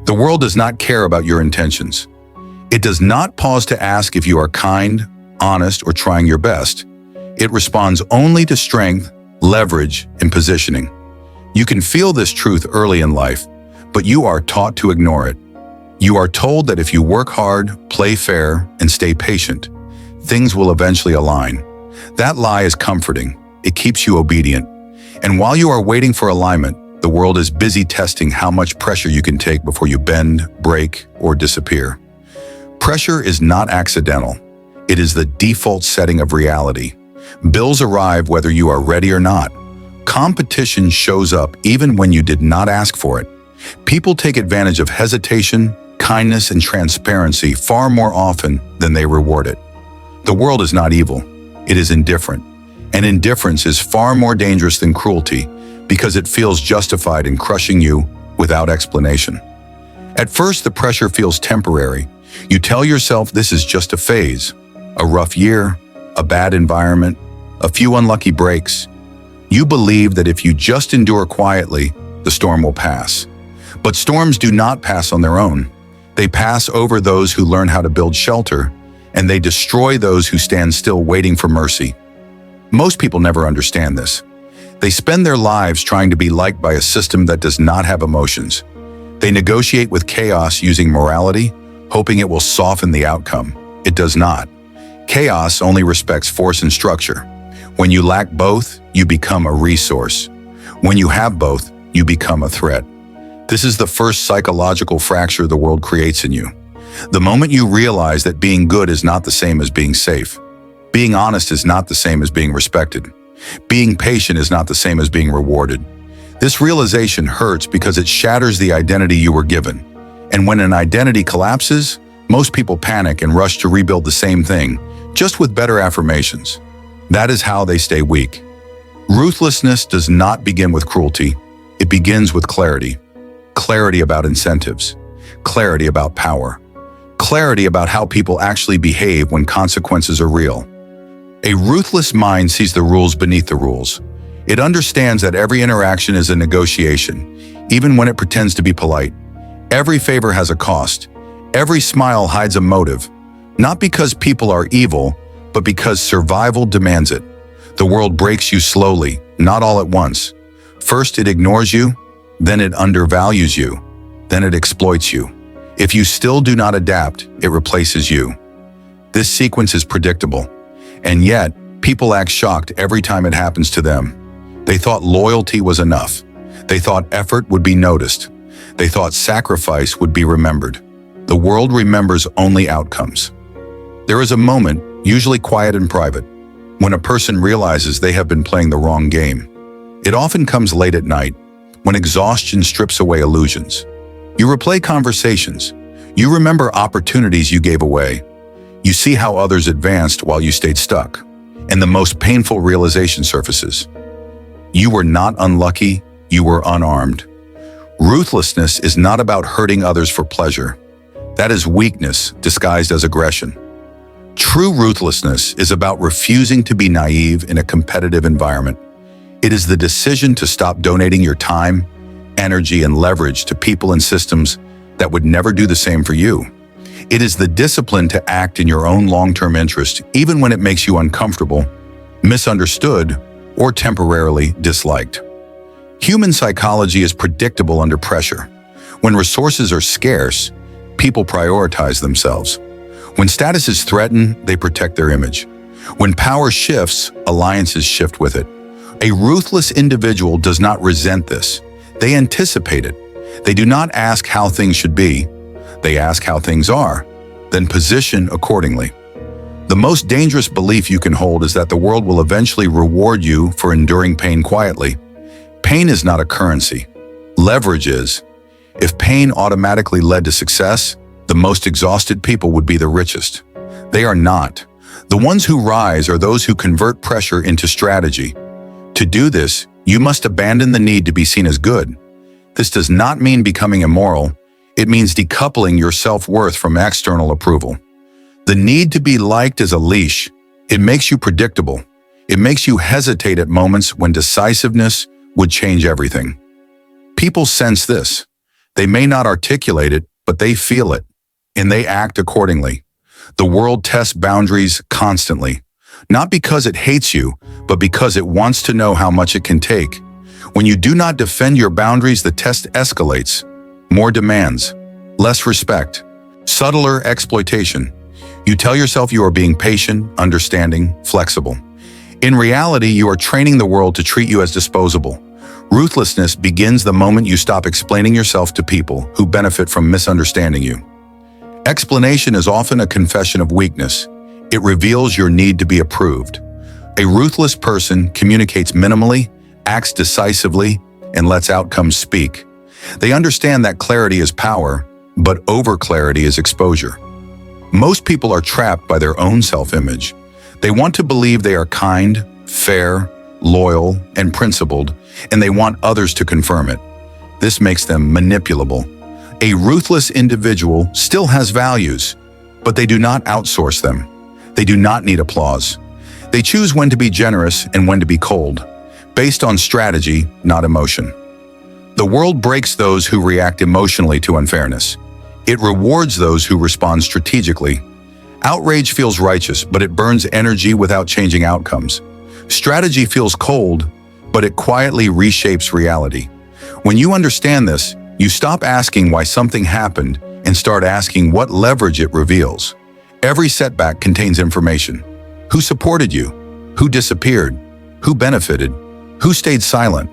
The world does not care about your intentions. It does not pause to ask if you are kind, honest, or trying your best. It responds only to strength, leverage, and positioning. You can feel this truth early in life, but you are taught to ignore it. You are told that if you work hard, play fair, and stay patient, things will eventually align. That lie is comforting. It keeps you obedient. And while you are waiting for alignment, the world is busy testing how much pressure you can take before you bend, break, or disappear. Pressure is not accidental. It is the default setting of reality. Bills arrive whether you are ready or not. Competition shows up even when you did not ask for it. People take advantage of hesitation, kindness, and transparency far more often than they reward it. The world is not evil. It is indifferent. And indifference is far more dangerous than cruelty because it feels justified in crushing you without explanation. At first, the pressure feels temporary. You tell yourself this is just a phase, a rough year, a bad environment, a few unlucky breaks. You believe that if you just endure quietly, the storm will pass. But storms do not pass on their own. They pass over those who learn how to build shelter, and they destroy those who stand still waiting for mercy. Most people never understand this. They spend their lives trying to be liked by a system that does not have emotions. They negotiate with chaos using morality, hoping it will soften the outcome. It does not. Chaos only respects force and structure. When you lack both, you become a resource. When you have both, you become a threat. This is the first psychological fracture the world creates in you. The moment you realize that being good is not the same as being safe. Being honest is not the same as being respected. Being patient is not the same as being rewarded. This realization hurts because it shatters the identity you were given. And when an identity collapses, most people panic and rush to rebuild the same thing, just with better affirmations. That is how they stay weak. Ruthlessness does not begin with cruelty. It begins with clarity. Clarity about incentives. Clarity about power. Clarity about how people actually behave when consequences are real. A ruthless mind sees the rules beneath the rules. It understands that every interaction is a negotiation, even when it pretends to be polite. Every favor has a cost. Every smile hides a motive, not because people are evil, but because survival demands it. The world breaks you slowly, not all at once. First, it ignores you, then it undervalues you, then it exploits you. If you still do not adapt, it replaces you. This sequence is predictable, and yet people act shocked every time it happens to them. They thought loyalty was enough. They thought effort would be noticed. They thought sacrifice would be remembered. The world remembers only outcomes. There is a moment, usually quiet and private, when a person realizes they have been playing the wrong game. It often comes late at night, when exhaustion strips away illusions. You replay conversations. You remember opportunities you gave away. You see how others advanced while you stayed stuck. And the most painful realization surfaces. You were not unlucky, you were unarmed. Ruthlessness is not about hurting others for pleasure. That is weakness disguised as aggression. True ruthlessness is about refusing to be naive in a competitive environment. It is the decision to stop donating your time, energy, and leverage to people and systems that would never do the same for you. It is the discipline to act in your own long-term interest, even when it makes you uncomfortable, misunderstood, or temporarily disliked. Human psychology is predictable under pressure. When resources are scarce, people prioritize themselves. When status is threatened, they protect their image. When power shifts, alliances shift with it. A ruthless individual does not resent this. They anticipate it. They do not ask how things should be. They ask how things are, then position accordingly. The most dangerous belief you can hold is that the world will eventually reward you for enduring pain quietly. Pain is not a currency. Leverage is. If pain automatically led to success, the most exhausted people would be the richest. They are not. The ones who rise are those who convert pressure into strategy. To do this, you must abandon the need to be seen as good. This does not mean becoming immoral. It means decoupling your self-worth from external approval. The need to be liked is a leash. It makes you predictable. It makes you hesitate at moments when decisiveness would change everything. People sense this. They may not articulate it, but they feel it, and they act accordingly. The world tests boundaries constantly, not because it hates you, but because it wants to know how much it can take. When you do not defend your boundaries, the test escalates. More demands, less respect, subtler exploitation. You tell yourself you are being patient, understanding, flexible. In reality, you are training the world to treat you as disposable. Ruthlessness begins the moment you stop explaining yourself to people who benefit from misunderstanding you. Explanation is often a confession of weakness. It reveals your need to be approved. A ruthless person communicates minimally, acts decisively, and lets outcomes speak. They understand that clarity is power, but over-clarity is exposure. Most people are trapped by their own self-image. They want to believe they are kind, fair, loyal, and principled, and they want others to confirm it. This makes them manipulable. A ruthless individual still has values, but they do not outsource them. They do not need applause. They choose when to be generous and when to be cold, based on strategy, not emotion. The world breaks those who react emotionally to unfairness. It rewards those who respond strategically. Outrage feels righteous, but it burns energy without changing outcomes. Strategy feels cold, but it quietly reshapes reality. When you understand this, you stop asking why something happened and start asking what leverage it reveals. Every setback contains information. Who supported you? Who disappeared? Who benefited? Who stayed silent?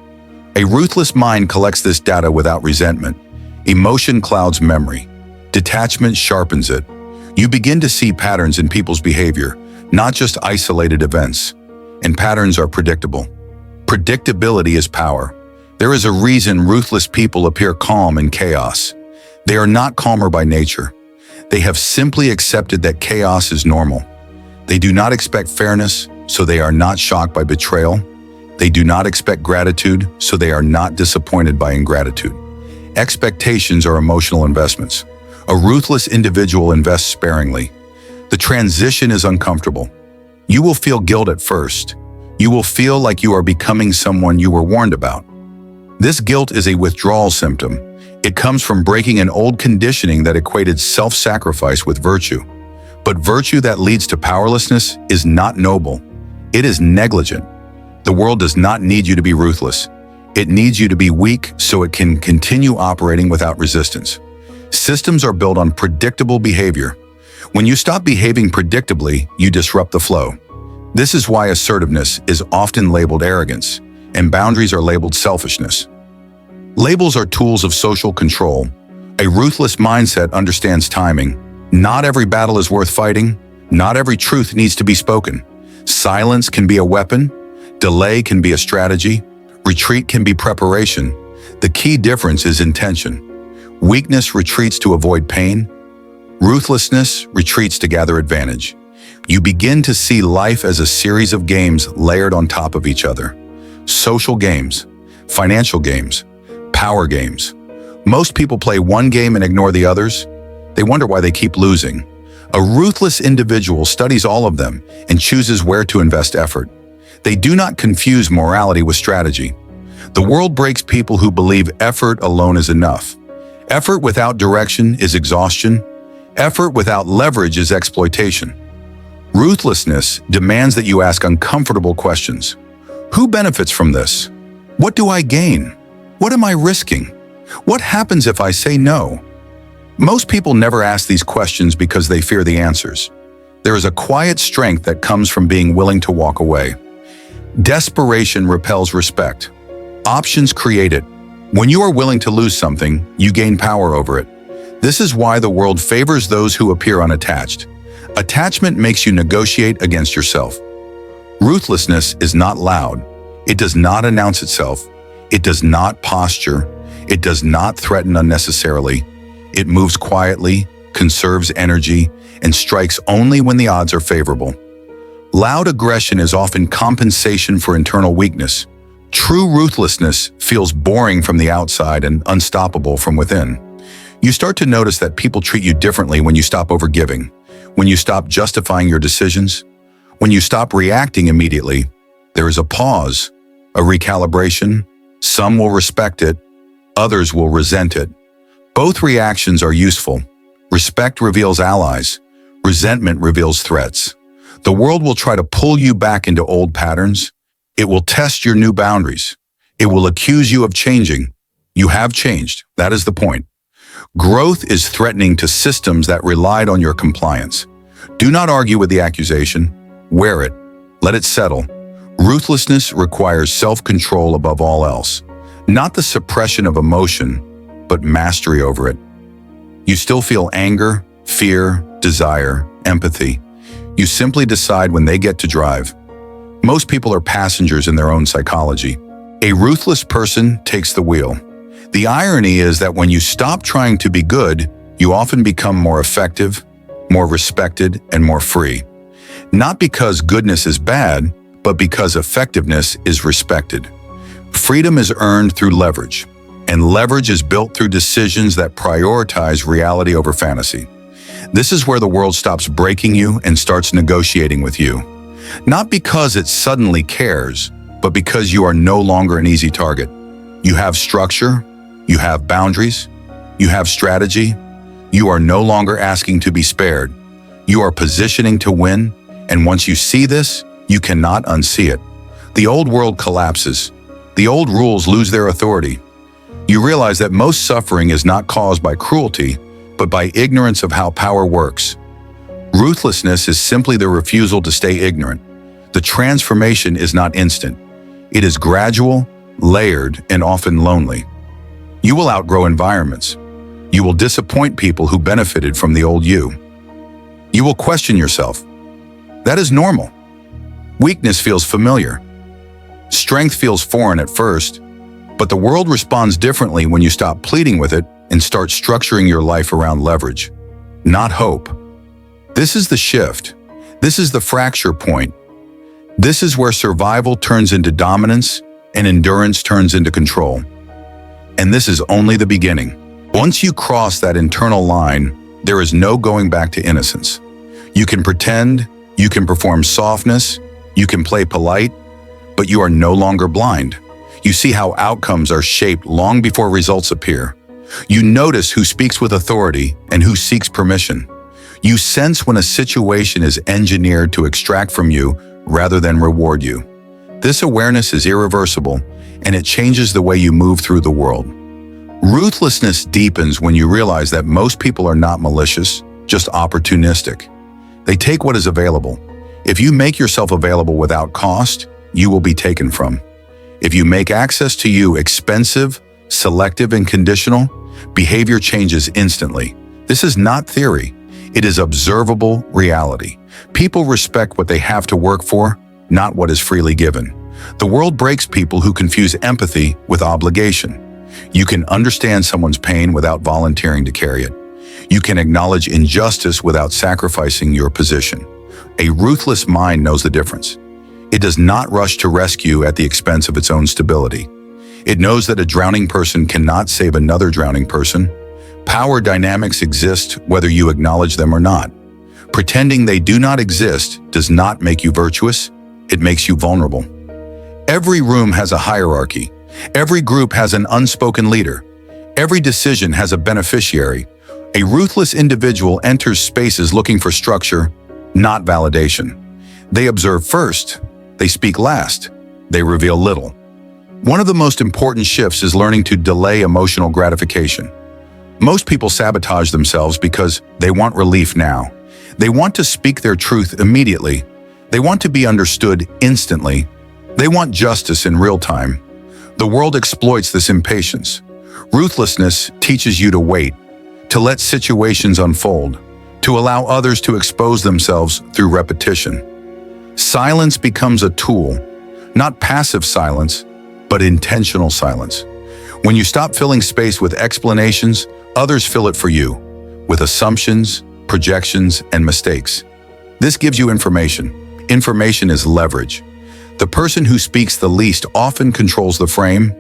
A ruthless mind collects this data without resentment. Emotion clouds memory. Detachment sharpens it. You begin to see patterns in people's behavior, not just isolated events. And patterns are predictable. Predictability is power. There is a reason ruthless people appear calm in chaos. They are not calmer by nature. They have simply accepted that chaos is normal. They do not expect fairness, so they are not shocked by betrayal. They do not expect gratitude, so they are not disappointed by ingratitude. Expectations are emotional investments. A ruthless individual invests sparingly. The transition is uncomfortable. You will feel guilt at first. You will feel like you are becoming someone you were warned about. This guilt is a withdrawal symptom. It comes from breaking an old conditioning that equated self-sacrifice with virtue. But virtue that leads to powerlessness is not noble. It is negligent. The world does not need you to be ruthless. It needs you to be weak so it can continue operating without resistance. Systems are built on predictable behavior. When you stop behaving predictably, you disrupt the flow. This is why assertiveness is often labeled arrogance, and boundaries are labeled selfishness. Labels are tools of social control. A ruthless mindset understands timing. Not every battle is worth fighting. Not every truth needs to be spoken. Silence can be a weapon. Delay can be a strategy. Retreat can be preparation. The key difference is intention. Weakness retreats to avoid pain. Ruthlessness retreats to gather advantage. You begin to see life as a series of games layered on top of each other. Social games, financial games, power games. Most people play one game and ignore the others. They wonder why they keep losing. A ruthless individual studies all of them and chooses where to invest effort. They do not confuse morality with strategy. The world breaks people who believe effort alone is enough. Effort without direction is exhaustion. Effort without leverage is exploitation. Ruthlessness demands that you ask uncomfortable questions. Who benefits from this? What do I gain? What am I risking? What happens if I say no? Most people never ask these questions because they fear the answers. There is a quiet strength that comes from being willing to walk away. Desperation repels respect. Options create it. When you are willing to lose something, you gain power over it. This is why the world favors those who appear unattached. Attachment makes you negotiate against yourself. Ruthlessness is not loud. It does not announce itself. It does not posture. It does not threaten unnecessarily. It moves quietly, conserves energy, and strikes only when the odds are favorable. Loud aggression is often compensation for internal weakness. True ruthlessness feels boring from the outside and unstoppable from within. You start to notice that people treat you differently when you stop overgiving, when you stop justifying your decisions, when you stop reacting immediately. There is a pause, a recalibration. Some will respect it, others will resent it. Both reactions are useful. Respect reveals allies. Resentment reveals threats. The world will try to pull you back into old patterns. It will test your new boundaries. It will accuse you of changing. You have changed. That is the point. Growth is threatening to systems that relied on your compliance. Do not argue with the accusation. Wear it. Let it settle. Ruthlessness requires self-control above all else. Not the suppression of emotion, but mastery over it. You still feel anger, fear, desire, empathy. You simply decide when they get to drive. Most people are passengers in their own psychology. A ruthless person takes the wheel. The irony is that when you stop trying to be good, you often become more effective, more respected, and more free. Not because goodness is bad, but because effectiveness is respected. Freedom is earned through leverage, and leverage is built through decisions that prioritize reality over fantasy. This is where the world stops breaking you and starts negotiating with you. Not because it suddenly cares, but because you are no longer an easy target. You have structure, you have boundaries, you have strategy. You are no longer asking to be spared. You are positioning to win, and once you see this, you cannot unsee it. The old world collapses. The old rules lose their authority. You realize that most suffering is not caused by cruelty, but by ignorance of how power works. Ruthlessness is simply the refusal to stay ignorant. The transformation is not instant. It is gradual, layered, and often lonely. You will outgrow environments. You will disappoint people who benefited from the old you. You will question yourself. That is normal. Weakness feels familiar. Strength feels foreign at first, but the world responds differently when you stop pleading with it and start structuring your life around leverage, not hope. This is the shift. This is the fracture point. This is where survival turns into dominance and endurance turns into control. And this is only the beginning. Once you cross that internal line, there is no going back to innocence. You can pretend, you can perform softness, you can play polite, but you are no longer blind. You see how outcomes are shaped long before results appear. You notice who speaks with authority and who seeks permission. You sense when a situation is engineered to extract from you rather than reward you. This awareness is irreversible, and it changes the way you move through the world. Ruthlessness deepens when you realize that most people are not malicious, just opportunistic. They take what is available. If you make yourself available without cost, you will be taken from. If you make access to you expensive, selective, and conditional, behavior changes instantly. This is not theory. It is observable reality. People respect what they have to work for, not what is freely given. The world breaks people who confuse empathy with obligation. You can understand someone's pain without volunteering to carry it. You can acknowledge injustice without sacrificing your position. A ruthless mind knows the difference. It does not rush to rescue at the expense of its own stability. It knows that a drowning person cannot save another drowning person. Power dynamics exist whether you acknowledge them or not. Pretending they do not exist does not make you virtuous, it makes you vulnerable. Every room has a hierarchy. Every group has an unspoken leader. Every decision has a beneficiary. A ruthless individual enters spaces looking for structure, not validation. They observe first. They speak last. They reveal little. One of the most important shifts is learning to delay emotional gratification. Most people sabotage themselves because they want relief now. They want to speak their truth immediately. They want to be understood instantly. They want justice in real time. The world exploits this impatience. Ruthlessness teaches you to wait, to let situations unfold, to allow others to expose themselves through repetition. Silence becomes a tool, not passive silence, but intentional silence. When you stop filling space with explanations, others fill it for you, with assumptions, projections, and mistakes. This gives you information. Information is leverage. The person who speaks the least often controls the frame.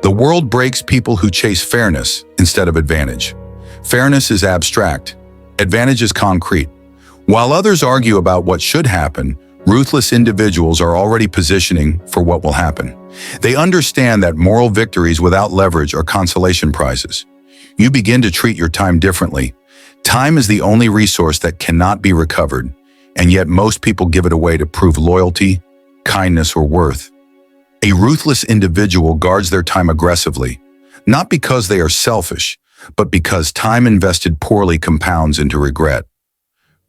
The world breaks people who chase fairness instead of advantage. Fairness is abstract. Advantage is concrete. While others argue about what should happen, ruthless individuals are already positioning for what will happen. They understand that moral victories without leverage are consolation prizes. You begin to treat your time differently. Time is the only resource that cannot be recovered, and yet most people give it away to prove loyalty, kindness, or worth. A ruthless individual guards their time aggressively, not because they are selfish, but because time invested poorly compounds into regret.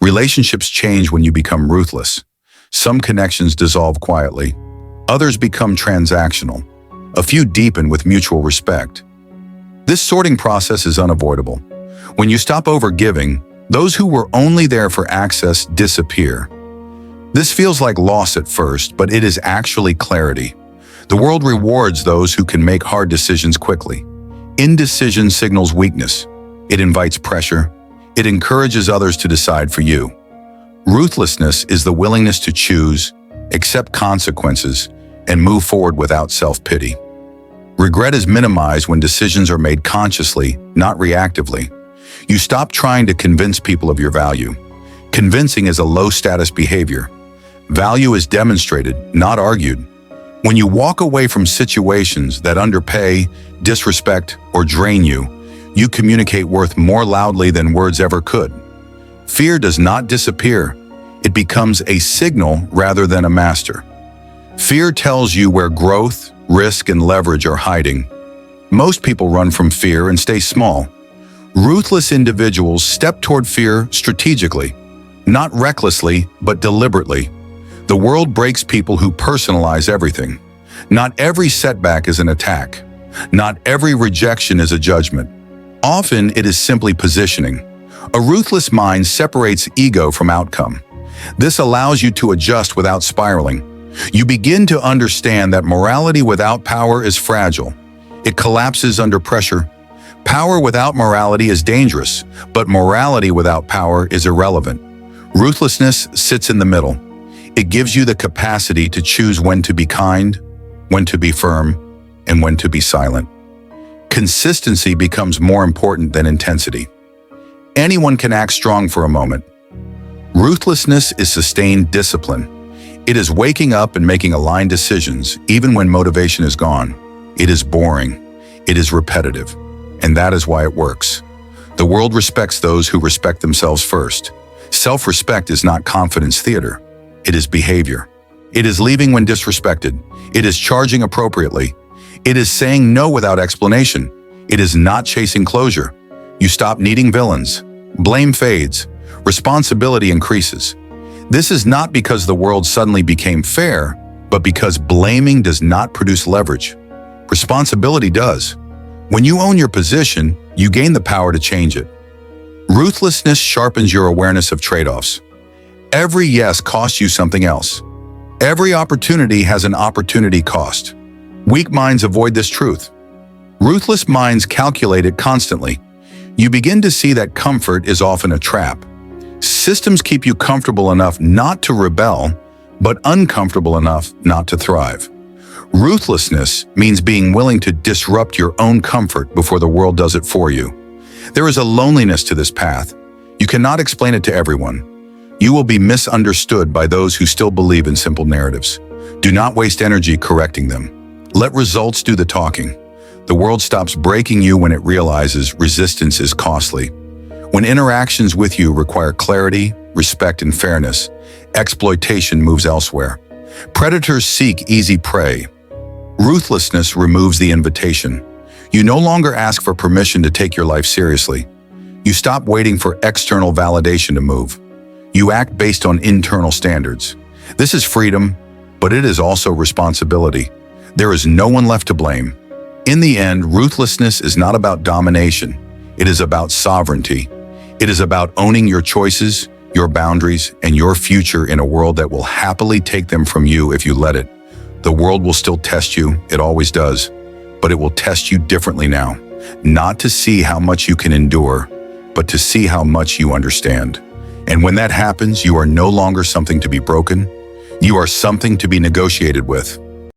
Relationships change when you become ruthless. Some connections dissolve quietly. Others become transactional. A few deepen with mutual respect. This sorting process is unavoidable. When you stop overgiving, those who were only there for access disappear. This feels like loss at first, but it is actually clarity. The world rewards those who can make hard decisions quickly. Indecision signals weakness. It invites pressure. It encourages others to decide for you. Ruthlessness is the willingness to choose, accept consequences, and move forward without self-pity. Regret is minimized when decisions are made consciously, not reactively. You stop trying to convince people of your value. Convincing is a low-status behavior. Value is demonstrated, not argued. When you walk away from situations that underpay, disrespect, or drain you, you communicate worth more loudly than words ever could. Fear does not disappear. It becomes a signal rather than a master. Fear tells you where growth, risk, and leverage are hiding. Most people run from fear and stay small. Ruthless individuals step toward fear strategically, not recklessly, but deliberately. The world breaks people who personalize everything. Not every setback is an attack. Not every rejection is a judgment. Often it is simply positioning. A ruthless mind separates ego from outcome. This allows you to adjust without spiraling. You begin to understand that morality without power is fragile. It collapses under pressure. Power without morality is dangerous, but morality without power is irrelevant. Ruthlessness sits in the middle. It gives you the capacity to choose when to be kind, when to be firm, and when to be silent. Consistency becomes more important than intensity. Anyone can act strong for a moment. Ruthlessness is sustained discipline. It is waking up and making aligned decisions, even when motivation is gone. It is boring. It is repetitive. And that is why it works. The world respects those who respect themselves first. Self-respect is not confidence theater. It is behavior. It is leaving when disrespected. It is charging appropriately. It is saying no without explanation. It is not chasing closure. You stop needing villains. Blame fades. Responsibility increases. This is not because the world suddenly became fair, but because blaming does not produce leverage. Responsibility does. When you own your position, you gain the power to change it. Ruthlessness sharpens your awareness of trade-offs. Every yes costs you something else. Every opportunity has an opportunity cost. Weak minds avoid this truth. Ruthless minds calculate it constantly. You begin to see that comfort is often a trap. Systems keep you comfortable enough not to rebel, but uncomfortable enough not to thrive. Ruthlessness means being willing to disrupt your own comfort before the world does it for you. There is a loneliness to this path. You cannot explain it to everyone. You will be misunderstood by those who still believe in simple narratives. Do not waste energy correcting them. Let results do the talking. The world stops breaking you when it realizes resistance is costly. When interactions with you require clarity, respect, and fairness, exploitation moves elsewhere. Predators seek easy prey. Ruthlessness removes the invitation. You no longer ask for permission to take your life seriously. You stop waiting for external validation to move. You act based on internal standards. This is freedom, but it is also responsibility. There is no one left to blame. In the end, ruthlessness is not about domination. It is about sovereignty. It is about owning your choices, your boundaries, and your future in a world that will happily take them from you if you let it. The world will still test you, it always does, but it will test you differently now, not to see how much you can endure, but to see how much you understand. And when that happens, you are no longer something to be broken. You are something to be negotiated with.